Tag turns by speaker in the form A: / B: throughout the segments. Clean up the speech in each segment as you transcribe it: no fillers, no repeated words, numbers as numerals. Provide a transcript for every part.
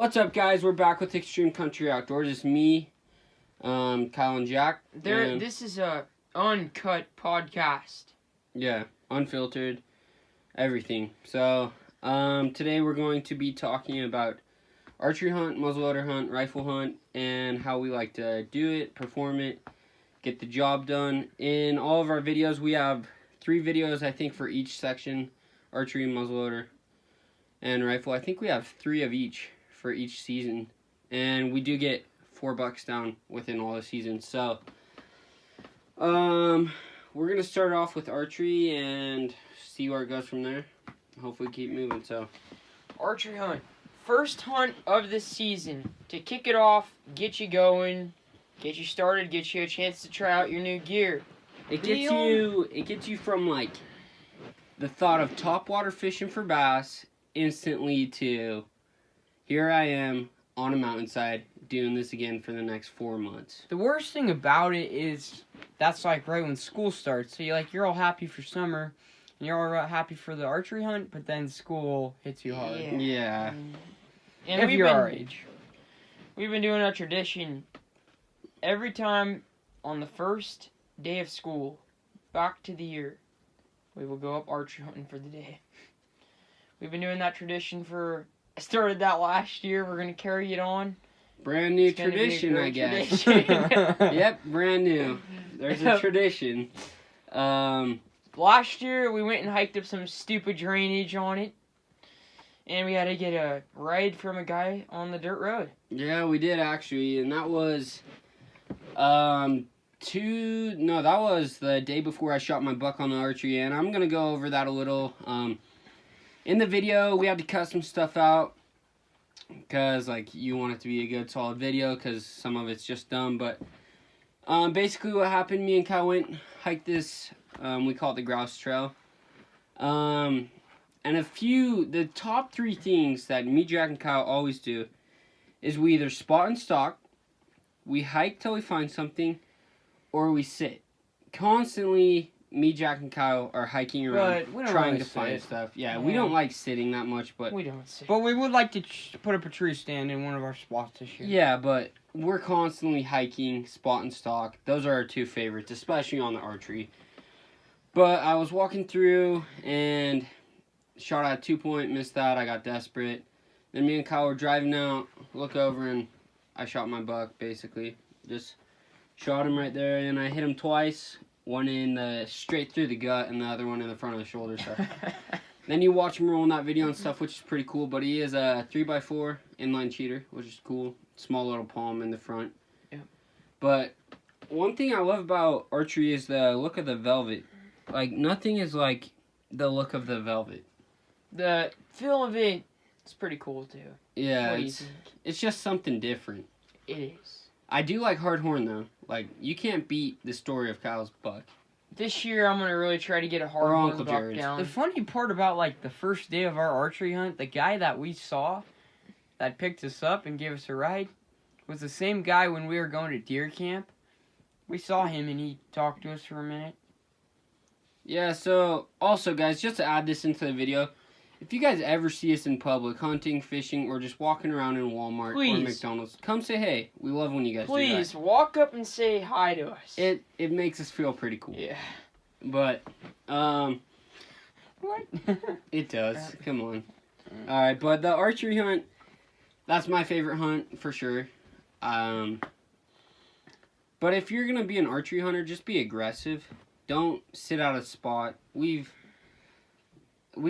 A: What's up, guys? We're back with Extreme Country Outdoors. It's me, Kyle and Jack.
B: This is a uncut podcast.
A: Yeah, unfiltered, everything. So, today we're going to be talking about archery hunt, muzzleloader hunt, rifle hunt, and how we like to do it, perform it, get the job done. In all of our videos, we have 3 videos, I think, for each section: archery, muzzleloader, and rifle. I think we have 3 of each for each season, and we do get $4 down within all the seasons. So we're gonna start off with archery and see where it goes from there. Hopefully keep moving. So
B: Archery hunt. First hunt of the season. To kick it off, get you going, get you started, get you a chance to try out your new gear.
A: it gets you from like the thought of topwater fishing for bass instantly to here I am on a mountainside doing this again for the next 4 months.
C: The worst thing about it is that's like right when school starts. So you're all happy for summer, and you're all happy for the archery hunt, but then school hits you hard.
A: Yeah.
B: And
C: If you're our age.
B: We've been doing a tradition every time on the first day of school, back to the year, we will go up archery hunting for the day. We've been doing that tradition I started that last year. We're going to carry it on.
A: Brand new
B: It's gonna be a
A: tradition, I
B: great
A: guess.
B: tradition.
A: Yep, brand new. There's a tradition.
B: Last year, we went and hiked up some stupid drainage on it. And we had to get a ride from a guy on the dirt road.
A: Yeah, we did actually, and that was that was the day before I shot my buck on the archery, and I'm gonna go over that a little. In the video, we had to cut some stuff out because like you want it to be a good solid video because some of it's just dumb. But basically, what happened? Me and Kyle went hiked this. We call it the Grouse Trail. And the top 3 things that me, Jack, and Kyle always do is we either spot and stalk, we hike till we find something, or we sit. Constantly, me, Jack, and Kyle are hiking around trying to find stuff. Yeah, we don't like sitting that much, but
B: We don't sit.
C: But we would like to put up a tree stand in one of our spots this year.
A: yeah, but we're constantly hiking, spot and stalk. Those are our 2 favorites, especially on the archery. But I was walking through and shot at 2-point, missed that. I got desperate. Then me and Kyle were driving out, look over, and I shot my buck, basically. Just shot him right there, and I hit him twice. One in straight through the gut, and the other one in the front of the shoulder. So. Then you watch him roll in that video and stuff, which is pretty cool. But he is a 3x4 inline cheater, which is cool. Small little palm in the front.
B: Yeah.
A: But one thing I love about archery is the look of the velvet. Like, nothing is like the look of the velvet.
B: The feel of it is pretty cool, too.
A: Yeah,
B: What do you think?
A: it's just something different.
B: It is.
A: I do like hardhorn, though. Like, you can't beat the story of Kyle's buck.
B: This year, I'm going to really try to get a
A: Or
B: hard
A: Uncle
B: buck
A: Jared's.
B: down.
C: The funny part about like the first day of our archery hunt, the guy that we saw that picked us up and gave us a ride was the same guy when we were going to deer camp. We saw him and he talked to us for a minute.
A: Yeah, so, also, guys, just to add this into the video, if you guys ever see us in public, hunting, fishing, or just walking around in Walmart or
B: Please.
A: McDonald's, come say hey. We love when you guys
B: Please,
A: do
B: walk up and say hi to us.
A: that. It makes us feel pretty cool.
B: Yeah.
A: But,
C: What?
A: it does. Come on. Alright, but the archery hunt, that's my favorite hunt, for sure. But if you're going to be an archery hunter, just be aggressive. Don't sit out a spot. We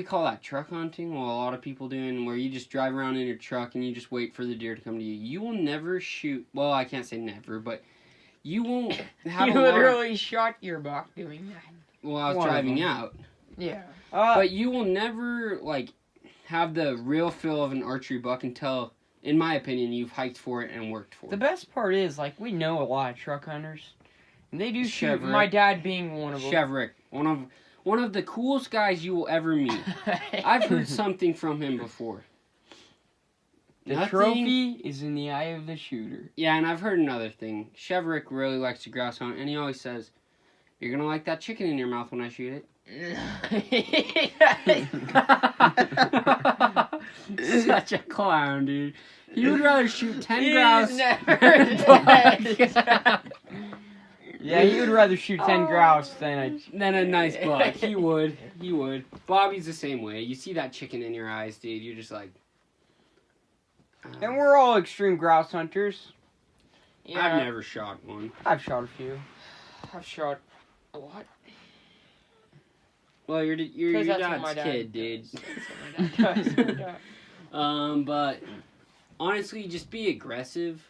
A: call that truck hunting, well, a lot of people doing, where you just drive around in your truck and you just wait for the deer to come to you. You will never shoot, well, I can't say never, but you won't have
B: You literally shot your buck doing that.
A: well, I was
C: One of
A: driving
C: them.
A: out.
B: Yeah.
A: But you will never, like, have the real feel of an archery buck until, in my opinion, you've hiked for it and worked for
C: The
A: it.
C: best part is, like, we know a lot of truck hunters, and they do shoot.
A: Chevrolet.
B: My dad being one of them.
A: Chevrick, one of the coolest guys you will ever meet. I've heard something from him before.
C: The
A: Nothing-
C: trophy is in the eye of the shooter.
A: Yeah, and I've heard another thing. Chevrick really likes to grouse hunt, and he always says, "You're gonna like that chicken in your mouth when I shoot it." Such a clown, dude. He would rather shoot 10
B: He's
A: grouse.
B: never dead.
C: Yeah, he would rather shoot 10 grouse than
A: Than a nice buck. He would. He would. Bobby's the same way. You see that chicken in your eyes, dude. You're just like.
C: And we're all extreme grouse hunters.
B: Yeah,
A: I've never shot one.
C: I've shot a few.
B: I've shot a lot.
A: Well, you're
B: 'Cause that's what
A: dad's
B: my dad
A: kid, dude.
B: does. That's what my dad does.
A: But honestly, just be aggressive.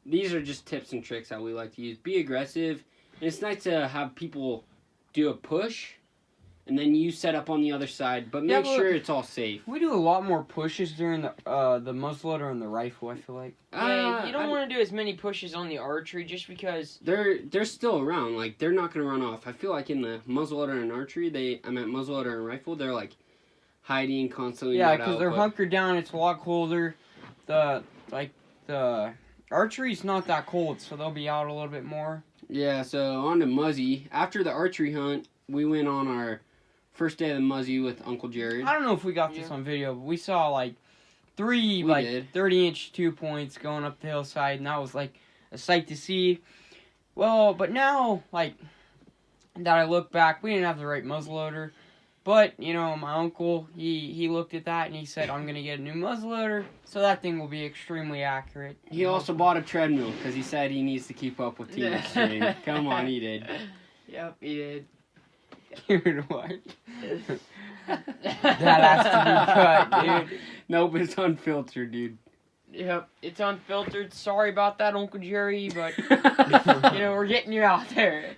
A: These are just tips and tricks that we like to use. Be aggressive. And it's nice to have people do a push, and then you set up on the other side, but
C: Yeah,
A: make
C: but-
A: sure it's all safe.
C: We do a lot more pushes during the muzzleloader and the rifle, I feel like.
B: Yeah, you don't want to do as many pushes on the archery just because.
A: They're still around. Like, they're not going to run off. I feel like in the muzzleloader and archery, I meant muzzleloader and rifle, they're like hiding constantly.
C: Yeah,
A: not
C: because
A: out,
C: they're
A: but-
C: hunkered down. It's a lot colder. The archery's not that cold, so they'll be out a little bit more.
A: Yeah, so on to Muzzy. After the archery hunt, we went on our first day of the Muzzy with Uncle Jared.
C: I don't know if we got this
B: Yeah.
C: on video, but we saw like three
A: We did.
C: 30-inch 2-points going up the hillside, and that was like a sight to see. Well, but now, like, that I look back, we didn't have the right muzzleloader. But, you know, my uncle, he looked at that and he said, I'm going to get a new muzzleloader, so that thing will be extremely accurate.
A: He also bought a treadmill because he said he needs to keep up with Team Extreme. Come on, he did.
B: Yep, he did.
C: Dude, what? That has to be cut, dude.
A: Nope, it's unfiltered, dude.
B: Yep, it's unfiltered. Sorry about that, Uncle Jerry, but you know we're getting you out there.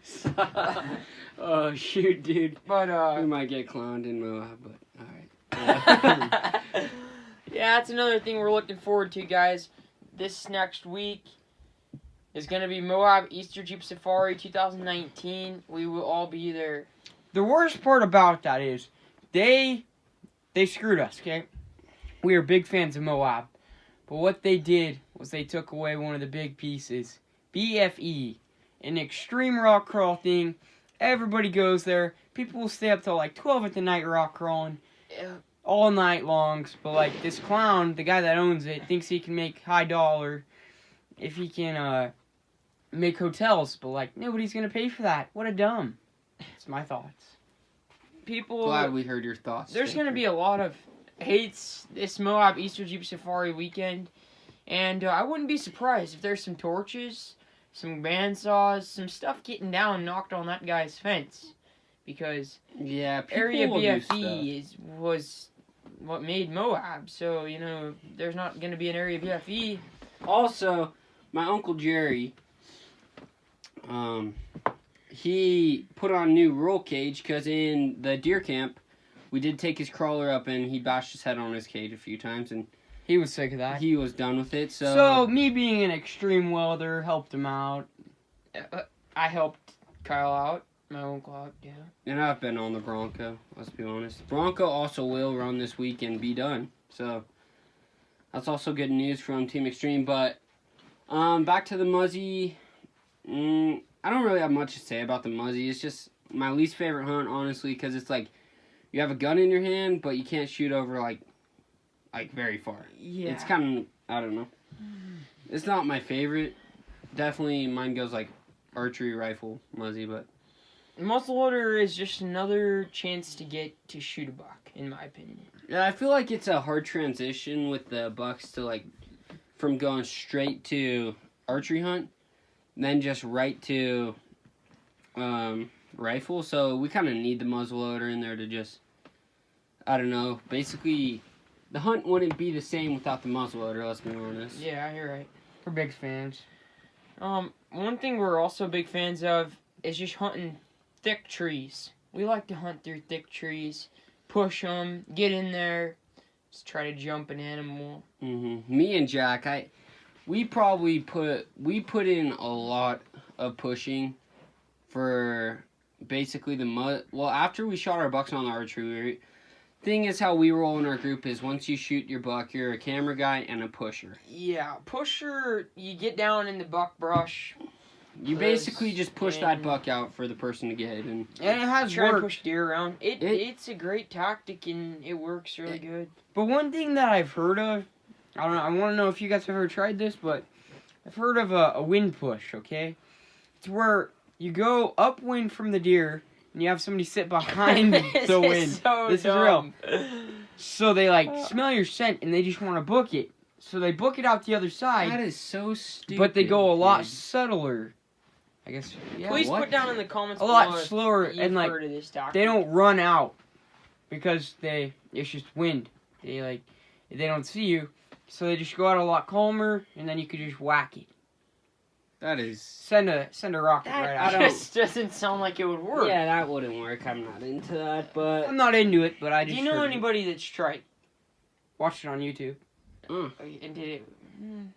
A: Oh, shoot, dude.
B: But
A: We might get clowned in Moab, but alright.
B: yeah, that's another thing we're looking forward to, guys. This next week is gonna be Moab Easter Jeep Safari 2019. We will all be there.
C: The worst part about that is they screwed us, okay? We are big fans of Moab. But what they did was they took away one of the big pieces. BFE, an extreme rock crawl thing. Everybody goes there. People will stay up till like 12 at the night rock crawling
B: Yeah.
C: all night longs. But like this clown, the guy that owns it, thinks he can make high dollar if he can make hotels. But like nobody's gonna pay for that. What a dumb. That's my thoughts.
B: People.
A: Glad we heard your thoughts.
B: There's
A: Thank
B: gonna
A: you.
B: be a lot of hates this Moab Easter Jeep Safari weekend, and I wouldn't be surprised if there's some torches, some bandsaws, some stuff getting down and knocked on that guy's fence, because
A: Yeah, people
B: area
A: will do stuff.
B: BFE was what made Moab. So you know, there's not gonna be an area BFE.
A: Also, my Uncle Jerry, he put on new roll cage because in the deer camp, we did take his crawler up and he bashed his head on his cage a few times and
C: He was sick of that.
A: he was done with it.
C: So me being an extreme welder helped him out.
B: I helped Kyle out, my uncle out. Yeah.
A: And I've been on the Bronco, let's be honest. Bronco also will run this week and be done. So that's also good news from Team Extreme. But back to the Muzzy. I don't really have much to say about the Muzzy. It's just my least favorite hunt, honestly, because it's like you have a gun in your hand, but you can't shoot over like very far.
B: Yeah.
A: It's kind of, I don't know. It's not my favorite. Definitely mine goes like archery, rifle, Muzzy, but
B: Muzzleloader is just another chance to get to shoot a buck, in my opinion.
A: yeah, I feel like it's a hard transition with the bucks to like from going straight to archery hunt, then just right to rifle. So we kind of need the muzzleloader in there to just, I don't know. Basically, the hunt wouldn't be the same without the muzzleloader. Let's be honest.
B: Yeah, you're right.
C: We're big fans.
B: One thing we're also big fans of is just hunting thick trees. We like to hunt through thick trees, push them, get in there, just try to jump an animal.
A: Me and Jack, we put in a lot of pushing for basically the mud. Well, after we shot our bucks on the archery, thing is how we roll in our group is once you shoot your buck, you're a camera guy and a pusher.
B: Yeah, pusher, you get down in the buck brush,
A: You basically just push that
B: and-
A: buck out for the person to get, and
C: And it has
B: Try and
C: worked.
B: push deer around. It's a great tactic and it works really good.
C: But one thing that I've heard of, I don't know, I want to know if you guys have ever tried this, but I've heard of a wind push, okay? It's where you go upwind from the deer and you have somebody sit behind the wind. This is real. So they smell your scent and they just want to book it. So they book it out the other side,
A: that is so stupid.
C: but they go a lot
A: dude.
C: subtler. I guess. Yeah,
B: Please
A: what?
B: put down in the comments
C: a lot
B: below if
C: slower
B: you've
C: and
B: heard of this tactic.
C: they don't run out because it's just wind. They don't see you, so they just go out a lot calmer, and then you could just whack it.
A: That is.
C: Send a rocket right
B: That
C: out.
B: just doesn't sound like it would work.
A: Yeah, that wouldn't work. I'm not into that, but
C: I'm not into it, but I
B: Do
C: just
B: you know
C: heard it.
B: anybody that's tried?
C: Watched it on YouTube.
B: And did it?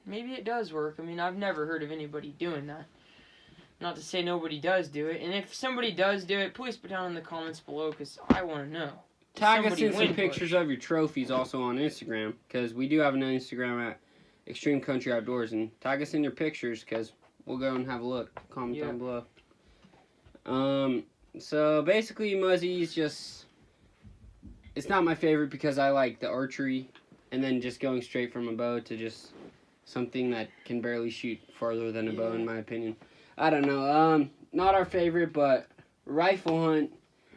B: Maybe it does work. I mean, I've never heard of anybody doing that. Not to say nobody does do it. And if somebody does do it, please put down in the comments below because I want to know.
A: tag us
B: Somebody
A: in some
B: wind
A: pictures
B: push.
A: of your trophies also on Instagram, because we do have an Instagram at Extreme Country Outdoors, and tag us in your pictures because we'll go and have a look. Comment
B: Yeah.
A: down below. So basically, Muzzy's just. It's not my favorite because I like the archery, and then just going straight from a bow to just something that can barely shoot farther than a bow, in my opinion. I don't know. Not our favorite, but rifle hunt.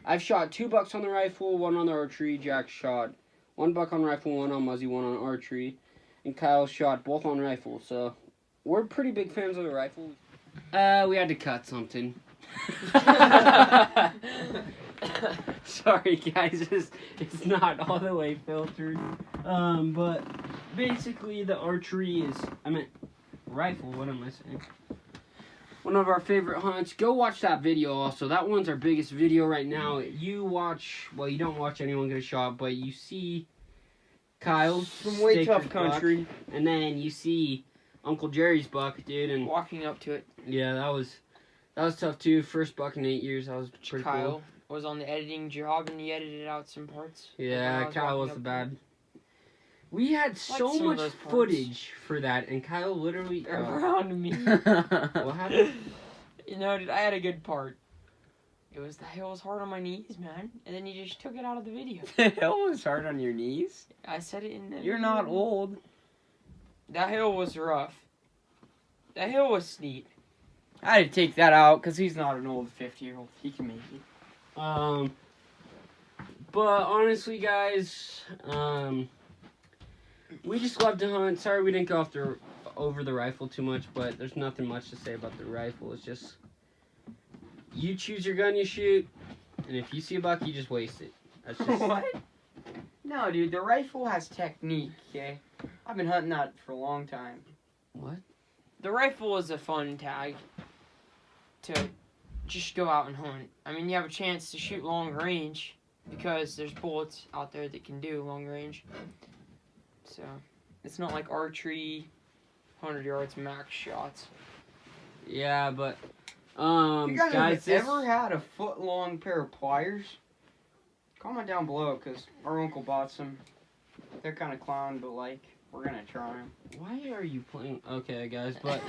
A: I've shot 2 bucks on the rifle, 1 on the archery. Jack shot 1 buck on rifle, 1 on Muzzy, 1 on archery, and Kyle shot both on rifle. So we're pretty big fans of the rifle. We had to cut something. Sorry guys, it's not all the way filtered. But basically the archery is, rifle, what am I saying? One of our favorite hunts. Go watch that video also. That one's our biggest video right now. You don't watch anyone get a shot, but you see Kyle's
C: Some way
A: sacred
C: tough country.
A: buck, and then you see Uncle Jerry's buck, dude, and
B: Walking up to it,
A: yeah, that was tough too. First buck in 8 years. That was pretty
B: Kyle
A: cool.
B: was on the editing job and he edited out some parts.
A: Yeah,
B: When I
A: Kyle was
B: walking
A: the
B: up to
A: bad. We had so
B: some of
A: much
B: those parts.
A: footage for that, and Kyle literally.
B: it around me.
A: What happened?
B: You know, dude, I had a good part. It was the hill was hard on my knees, man, and then you just took it out of the video.
C: The hill was hard on your knees.
B: I said it in the.
C: You're
B: video.
C: not old.
B: That hill was rough. That hill was steep.
C: I had to take that out because he's not an old 50-year-old. He can make it.
A: But honestly, guys, we just love to hunt. Sorry we didn't go over the rifle too much, but there's nothing much to say about the rifle. It's just you choose your gun, you shoot, and if you see a buck, you just waste it. That's just
C: What? No, dude, the rifle has technique, okay? I've been hunting that for a long time.
A: What?
B: The rifle is a fun tag to just go out and hunt. I mean, you have a chance to shoot long range because there's bullets out there that can do long range. So, it's not like archery, 100 yards max shots.
A: Yeah, but
C: You guys,
A: guys,
C: have ever had a foot-long pair of pliers? Comment down below, because our uncle bought some. They're kind of clown, but, we're going to try them.
A: why are you playing? Okay, guys, but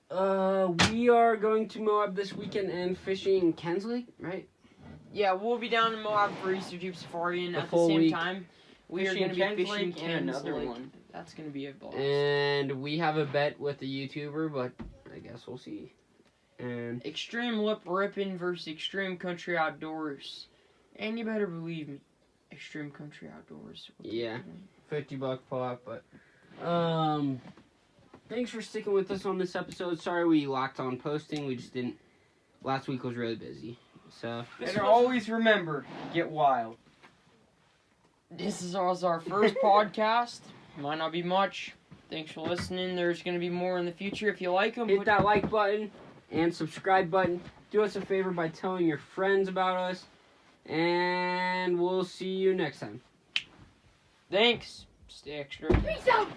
B: But
A: we are going to Moab this weekend and fishing Kensley, right?
B: yeah, we'll be down in Moab for Easter Jeep Safari, and
A: The
B: at the
A: full
B: same
A: week.
B: time, we are
C: Fishing
B: going to be
C: Ken's
B: fishing
C: Lake and
B: Ken's
C: another
B: Lake.
C: one.
B: That's going to be a blast.
A: And we have a bet with a YouTuber, but I guess we'll see. And
B: Extreme Lip Rippin' versus Extreme Country Outdoors. And you better believe me, Extreme Country Outdoors. will take
A: Yeah.
B: the win.
A: $50 pull-up, but thanks for sticking with us on this episode. Sorry we locked on posting. We just didn't. Last week was really busy, so
C: And always remember, get wild.
B: This is also our first podcast. Might not be much. Thanks for listening. There's going to be more in the future. If you like them,
A: hit that like button and subscribe button. Do us a favor by telling your friends about us, and we'll see you next time.
B: Thanks. Stay extra.
D: Peace out.